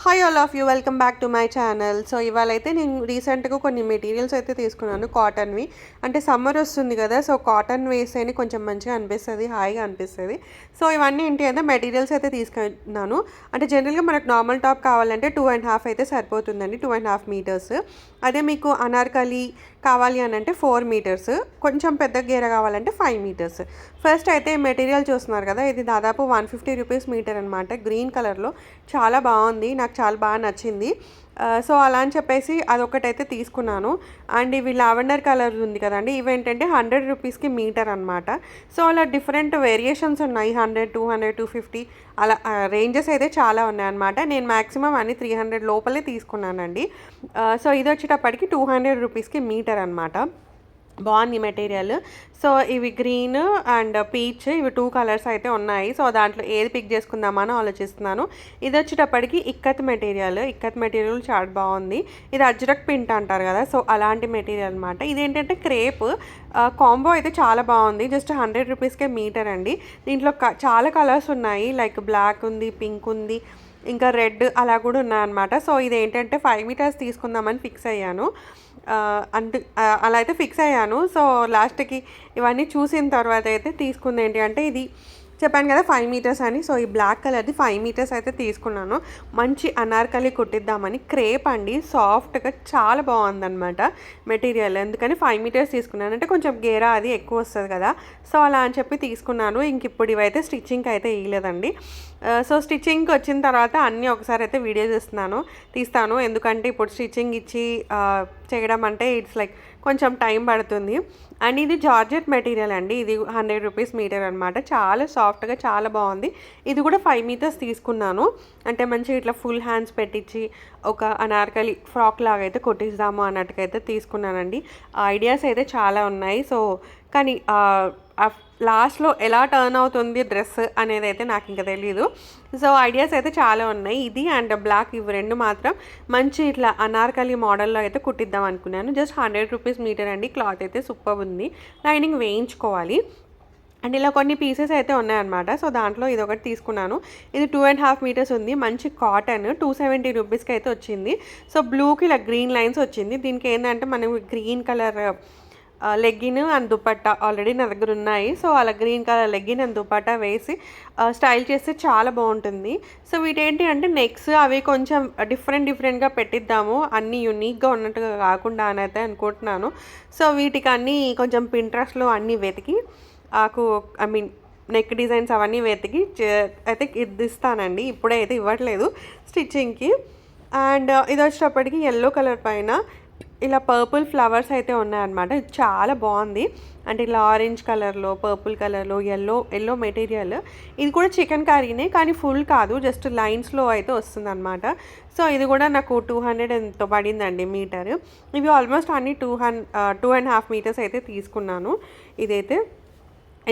Hi all of you welcome back to my channel. So ఇవాళ అయితే నేను రీసెంట్గా కొన్ని మెటీరియల్స్ అయితే తీసుకున్నాను కాటన్వి. అంటే సమ్మర్ వస్తుంది కదా, సో కాటన్ వేస్తేనే కొంచెం మంచిగా అనిపిస్తుంది, హాయిగా అనిపిస్తుంది. సో ఇవన్నీ ఏంటి అంటే మెటీరియల్స్ అయితే తీసుకున్నాను. అంటే జనరల్గా మనకు నార్మల్ టాప్ కావాలంటే 2.5 అయితే సరిపోతుందండి, 2.5 మీటర్స్. అదే మీకు అనార్కలి కావాలి అని అంటే 4 మీటర్స్, కొంచెం పెద్ద గేర కావాలంటే 5 మీటర్స్. ఫస్ట్ అయితే మెటీరియల్ చూస్తున్నారు కదా, ఇది దాదాపు 150 రూపీస్ మీటర్ అనమాట. గ్రీన్ కలర్లో చాలా బాగుంది, నాకు చాలా బాగా నచ్చింది. సో అలా అని చెప్పేసి అదొకటైతే తీసుకున్నాను. అండ్ ఇవి లావెండర్ కలర్ ఉంది కదండి, ఇవేంటంటే 100 రూపీస్కి మీటర్ అనమాట. సో అలా డిఫరెంట్ వేరియేషన్స్ ఉన్నాయి, 100, 200, 250 అలా రేంజెస్ అయితే చాలా ఉన్నాయన్నమాట. నేను మ్యాక్సిమం అన్ని 300 లోపలే తీసుకున్నానండి. సో ఇది వచ్చేటప్పటికి 200 రూపీస్కి మీటర్ అనమాట. బాగుంది మెటీరియల్. సో ఇవి గ్రీన్ అండ్ పీచ్, ఇవి 2 కలర్స్ అయితే ఉన్నాయి. సో దాంట్లో ఏది పిక్ చేసుకుందామని ఆలోచిస్తున్నాను. ఇది వచ్చేటప్పటికి ఇక్కత్ మెటీరియల్ చాలా బాగుంది. ఇది అజ్రక్ ప్రింట్ అంటారు కదా, సో అలాంటి మెటీరియల్ అనమాట. ఇదేంటంటే క్రేప్ కాంబో అయితే చాలా బాగుంది. జస్ట్ 100 రూపీస్కే మీటర్ అండి. దీంట్లో చాలా కలర్స్ ఉన్నాయి, లైక్ బ్లాక్ ఉంది, పింక్ ఉంది, ఇంకా రెడ్ అలా కూడా ఉన్నాయన్నమాట. సో ఇదేంటంటే 5 మీటర్స్ తీసుకుందామని ఫిక్స్ అయ్యాను. అలా అయితే ఫిక్స్ అయ్యాను. సో లాస్ట్కి ఇవన్నీ చూసిన తర్వాత అయితే తీసుకుంది ఏంటి అంటే, ఇది చెప్పాను కదా 5 మీటర్స్ అని. సో ఈ బ్లాక్ కలర్ది 5 మీటర్స్ అయితే తీసుకున్నాను. మంచి అనార్కలి కుట్టిద్దామని. క్రేప్ అండి, సాఫ్ట్గా చాలా బాగుందన్నమాట మెటీరియల్. ఎందుకని 5 మీటర్స్ తీసుకున్నాను అంటే కొంచెం గేరా అది ఎక్కువ వస్తుంది కదా, సో అలా అని చెప్పి తీసుకున్నాను. ఇంక ఇప్పుడు ఇవైతే స్టిచ్చింగ్కి అయితే ఇవ్వలేదండి. సో స్టిచ్చింగ్కి వచ్చిన తర్వాత అన్నీ ఒకసారి అయితే వీడియో తీస్తాను. ఎందుకంటే ఇప్పుడు స్టిచ్చింగ్ ఇచ్చి చేయడం అంటే ఇట్స్ లైక్ కొంచెం టైం పడుతుంది. అండ్ ఇది జార్జెట్ మెటీరియల్ అండి, ఇది 100 రూపీస్ మీటర్ అనమాట. చాలా సాఫ్ట్గా చాలా బాగుంది. ఇది కూడా 5 మీటర్స్ తీసుకున్నాను. అంటే మంచిగా ఇట్లా ఫుల్ హ్యాండ్స్ పెట్టించి ఒక అనార్కలి ఫ్రాక్ లాగా అయితే కొట్టిద్దాము అన్నట్టుగా అయితే తీసుకున్నానండి. ఐడియాస్ అయితే చాలా ఉన్నాయి. సో కానీ లాస్ట్లో ఎలా టర్న్ అవుతుంది డ్రెస్ అనేది అయితే నాకు ఇంకా తెలీదు. సో ఐడియాస్ అయితే చాలా ఉన్నాయి. ఇది అండ్ బ్లాక్, ఇవి రెండు మాత్రం మంచి ఇట్లా అనార్కలి మోడల్లో అయితే కుట్టిద్దాం అనుకున్నాను. జస్ట్ 100 రూపీస్ మీటర్ అండి. క్లాత్ అయితే సూపర్ ఉంది, లైనింగ్ వేయించుకోవాలి. అండ్ ఇలా కొన్ని పీసెస్ అయితే ఉన్నాయన్నమాట. సో దాంట్లో ఇది ఒకటి తీసుకున్నాను. ఇది 2.5 మీటర్స్ ఉంది, మంచి కాటన్, 270 రూపీస్కి అయితే వచ్చింది. సో బ్లూకి ఇలా గ్రీన్ లైన్స్ వచ్చింది. దీనికి ఏంటంటే మనం green colour legging and dupatta already నా దగ్గర ఉన్నాయి. సో అలా green colour legging and dupatta వేసి స్టైల్ చేస్తే చాలా బాగుంటుంది. సో వీటేంటి అంటే నెక్స్ అవి కొంచెం డిఫరెంట్గా పెట్టిద్దాము, అన్నీ యూనిక్గా ఉన్నట్టుగా కాకుండా అని అయితే అనుకుంటున్నాను. సో వీటికి అన్నీ కొంచెం పింట్రెస్ట్లో అన్నీ వెతికి నెక్ డిజైన్స్ అవన్నీ వెతికి అయితే ఇస్తానండి. ఇప్పుడే అయితే ఇవ్వట్లేదు స్టిచ్చింగ్కి. అండ్ ఇది వచ్చేటప్పటికి ఎల్లో కలర్ పైన ఇలా పర్పుల్ ఫ్లవర్స్ అయితే ఉన్నాయన్నమాట. ఇది చాలా బాగుంది. అంటే ఇలా ఆరెంజ్ కలర్లో, పర్పుల్ కలర్లో, ఎల్లో మెటీరియల్. ఇది కూడా చికెన్ కర్రీనే, కానీ ఫుల్ కాదు, జస్ట్ లైన్స్లో అయితే వస్తుంది అనమాట. సో ఇది కూడా నాకు 200 ఎంతో పడిందండి మీటర్. ఇవి ఆల్మోస్ట్ అన్ని 2.5 మీటర్స్ అయితే తీసుకున్నాను. ఇదైతే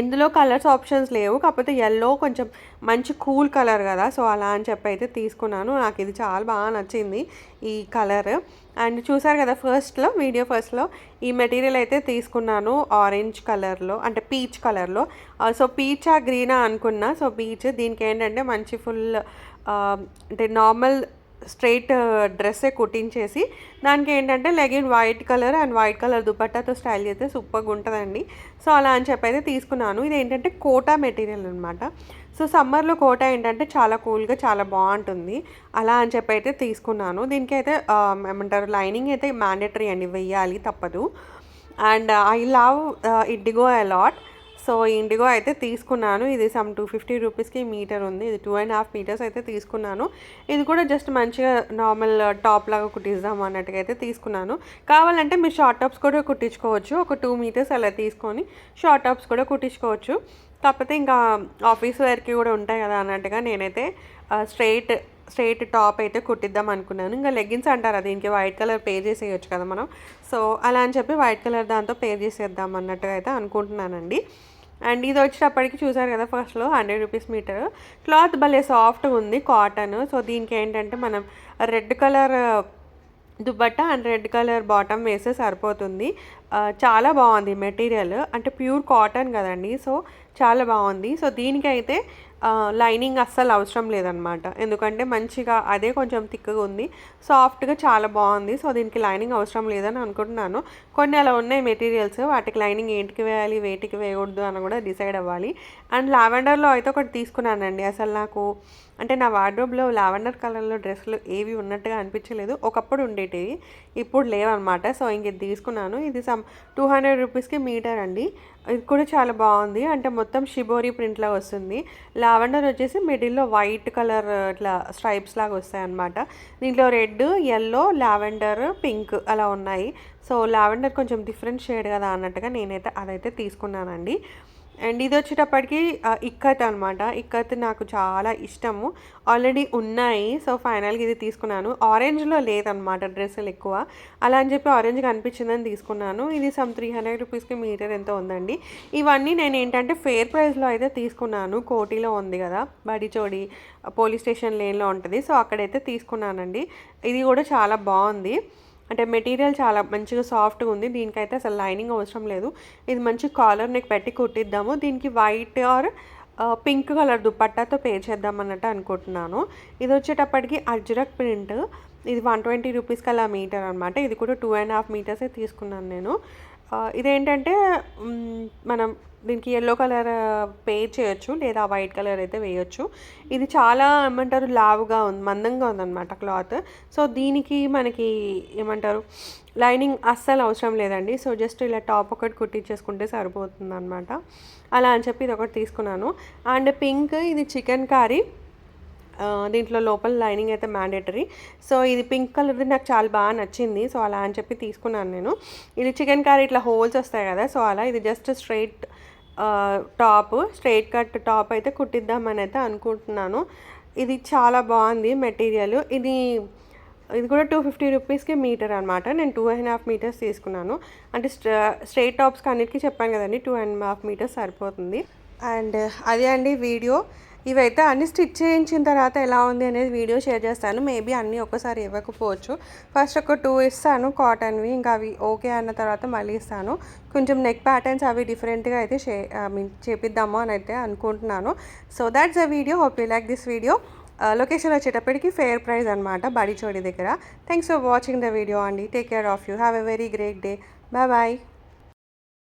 ఇందులో కలర్స్ ఆప్షన్స్ లేవు, కాకపోతే ఎల్లో కొంచెం మంచి కూల్ కలర్ కదా, సో అలా అని చెప్పి అయితే తీసుకున్నాను. నాకు ఇది చాలా బాగా నచ్చింది ఈ కలర్. అండ్ చూసారు కదా వీడియో ఫస్ట్లో ఈ మెటీరియల్ అయితే తీసుకున్నాను ఆరెంజ్ కలర్లో, అంటే పీచ్ కలర్లో. సో పీచా గ్రీనా అనుకున్నా, సో పీచ్. దీనికి ఏంటంటే మంచి ఫుల్ అంటే నార్మల్ స్ట్రైట్ డ్రెస్సే కుట్టించేసి దానికి ఏంటంటే legging white colour and white colour దుపట్టాతో స్టైల్ చేస్తే సూపర్గా ఉంటుందండి. సో అలా అని చెప్పి అయితే తీసుకున్నాను. ఇది ఏంటంటే కోటా మెటీరియల్ అనమాట. సో సమ్మర్లో కోటా ఏంటంటే చాలా కూల్గా చాలా బాగుంటుంది, అలా అని చెప్పి అయితే తీసుకున్నాను. దీనికి అయితే ఏమంటారు, లైనింగ్ అయితే మ్యాండేటరీ అండి, వెయ్యాలి, తప్పదు. And I love IndiGo a lot. So IndiGo అయితే తీసుకున్నాను. ఇది సమ్ 250 రూపీస్కి మీటర్ ఉంది. ఇది 2.5 మీటర్స్ అయితే తీసుకున్నాను. ఇది కూడా జస్ట్ మంచిగా నార్మల్ టాప్ లాగా కుట్టిద్దాం అన్నట్టుగా అయితే తీసుకున్నాను. కావాలంటే మీరు షార్ట్ టాప్స్ కూడా కుట్టించుకోవచ్చు. ఒక 2 మీటర్స్ అలా తీసుకొని షార్ట్ టాప్స్ కూడా కుట్టించుకోవచ్చు. కాకపోతే ఇంకా ఆఫీస్ వేర్కి కూడా ఉంటాయి కదా అన్నట్టుగా నేనైతే స్ట్రైట్ టాప్ అయితే కుట్టిద్దాం అనుకున్నాను. ఇంకా లెగ్గిన్స్ అంటారు, దీనికి వైట్ కలర్ పే చేసేయచ్చు కదా మనం. సో అలా అని చెప్పి వైట్ కలర్ దాంతో పే చేసేద్దాం అన్నట్టుగా అయితే అనుకుంటున్నానండి. అండ్ ఇది వచ్చేటప్పటికి చూసారు కదా, ఫస్ట్లో 100 రూపీస్ మీటర్. క్లాత్ భలే సాఫ్ట్గా ఉంది, కాటన్. సో దీనికి ఏంటంటే మనం red colour dupatta and red colour bottom వేస్తే సరిపోతుంది. చాలా బాగుంది మెటీరియల్, అంటే ప్యూర్ కాటన్ కదండి, సో చాలా బాగుంది. సో దీనికైతే లైనింగ్ అస్సలు అవసరం లేదనమాట. ఎందుకంటే మంచిగా అదే కొంచెం థిక్‌గా ఉంది. సాఫ్ట్‌గా చాలా బాగుంది. సో దీనికి లైనింగ్ అవసరం లేదని అనుకుంటున్నాను. కొన్ని అలా ఉన్నాయి మెటీరియల్స్, వాటికి లైనింగ్ ఏంటికి వేయాలి, వేటికి వేయకూడదు అని కూడా డిసైడ్ అవ్వాలి. అండ్ లావెండర్‌లో అయితే ఒకటి తీసుకున్నానండి. అసలు నాకు అంటే నా వార్డ్రోబ్‌లో లావెండర్ కలర్‌లో డ్రెస్సులు ఏవి ఉన్నట్టుగా అనిపించలేదు. ఒకప్పుడు ఉండేటివి, ఇప్పుడు లేవన్నమాట. సో ఇంక ఇది తీసుకున్నాను. ఇది 200 రూపీస్‌కి మీటర్ అండి. ఇది కూడా చాలా బాగుంది. అంటే మొత్తం షిబోరి ప్రింట్‌లా వస్తుంది. లావెండర్ వచ్చేసి మిడిల్‌లో వైట్ కలర్ ఇట్లా స్ట్రైప్స్ లాగా వస్తాయన్నమాట. దీంట్లో రెడ్, యెల్లో, లావెండర్, పింక్ అలా ఉన్నాయి. సో లావెండర్ కొంచెం డిఫరెంట్ షేడ్ కదా అన్నట్టుగా నేనైతే అదైతే తీసుకున్నానండి. అండ్ ఇది వచ్చేటప్పటికి ఇక్కత్ అనమాట. ఇక్కత్ నాకు చాలా ఇష్టము. ఆల్రెడీ ఉన్నాయి. సో ఫైనల్గా ఇది తీసుకున్నాను. ఆరెంజ్లో లేదనమాట డ్రెస్సులు ఎక్కువ, అలా అని చెప్పి ఆరెంజ్ కనిపించిందని తీసుకున్నాను. ఇది 300 రూపీస్కి మీటర్ ఎంతో ఉందండి. ఇవన్నీ నేను ఏంటంటే ఫేర్ ప్రైస్లో అయితే తీసుకున్నాను. కోటిలో ఉంది కదా, బడిచోడి పోలీస్ స్టేషన్ లేన్లో ఉంటుంది. సో అక్కడైతే తీసుకున్నానండి. ఇది కూడా చాలా బాగుంది. అంటే మెటీరియల్ చాలా మంచిగా సాఫ్ట్గా ఉంది. దీనికైతే అసలు లైనింగ్ అవసరం లేదు. ఇది మంచి కాలర్ నెక్ పెట్టి కుట్టిద్దాము. దీనికి వైట్ ఆర్ పింక్ కలర్ దుపట్టాతో పే చేద్దాం అన్నట్టు అనుకుంటున్నాను. ఇది వచ్చేటప్పటికి అజ్రక్ ప్రింట్. ఇది 120 రూపీస్కి అలా మీటర్ అనమాట. ఇది కూడా 2.5 మీటర్సే తీసుకున్నాను నేను. ఇదేంటంటే మనం దీనికి యెల్లో కలర్ పే చేయొచ్చు, లేదా వైట్ కలర్ అయితే వేయొచ్చు. ఇది చాలా ఏమంటారు లావుగా ఉంది, మందంగా ఉందన్నమాట క్లాత్. సో దీనికి మనకి ఏమంటారు లైనింగ్ అస్సలు అవసరం లేదండి. సో జస్ట్ ఇలా టాప్ ఒకటి కుట్టించేసుకుంటే సరిపోతుంది అనమాట. అలా అని చెప్పి ఇది ఒకటి తీసుకున్నాను. అండ్ పింక్, ఇది చికెన్ కర్రీ. దీంట్లో లోపల లైనింగ్ అయితే మ్యాండేటరీ. సో ఇది పింక్ కలర్ది నాకు చాలా బాగా నచ్చింది. సో అలా అని చెప్పి తీసుకున్నాను నేను. ఇది చికెన్ కర్రీ ఇట్లా హోల్స్ వస్తాయి కదా, సో అలా ఇది just straight straight cut top అయితే కుట్టిద్దామని అయితే అనుకుంటున్నాను. ఇది చాలా బాగుంది మెటీరియల్. ఇది కూడా 250 రూపీస్కి మీటర్ అనమాట. నేను 2.5 మీటర్స్ తీసుకున్నాను. అంటే స్ట్రైట్ టాప్స్కి అన్నిటికీ చెప్పాను కదండి, 2.5 మీటర్స్ సరిపోతుంది. అండ్ అదే అండి వీడియో. ఇవైతే అన్ని స్టిచ్ చేయించిన తర్వాత ఎలా ఉంది అనేది వీడియో షేర్ చేస్తాను. మేబీ అన్నీ ఒక్కసారి ఇవ్వకపోవచ్చు. ఫస్ట్ ఒక 2 ఇస్తాను కాటన్వి, ఇంకా అవి ఓకే అన్న తర్వాత మళ్ళీ ఇస్తాను. కొంచెం నెక్ ప్యాటర్న్స్ అవి డిఫరెంట్గా అయితే చేపిద్దాము అని అయితే అనుకుంటున్నాను. So that's a video. Hope you like this video. Location వచ్చేటప్పటికి ఫేర్ ప్రైస్ అనమాట, బడిచోడి దగ్గర. Thanks for watching the video అండి. Take care of you. Have a very great day. Bye bye.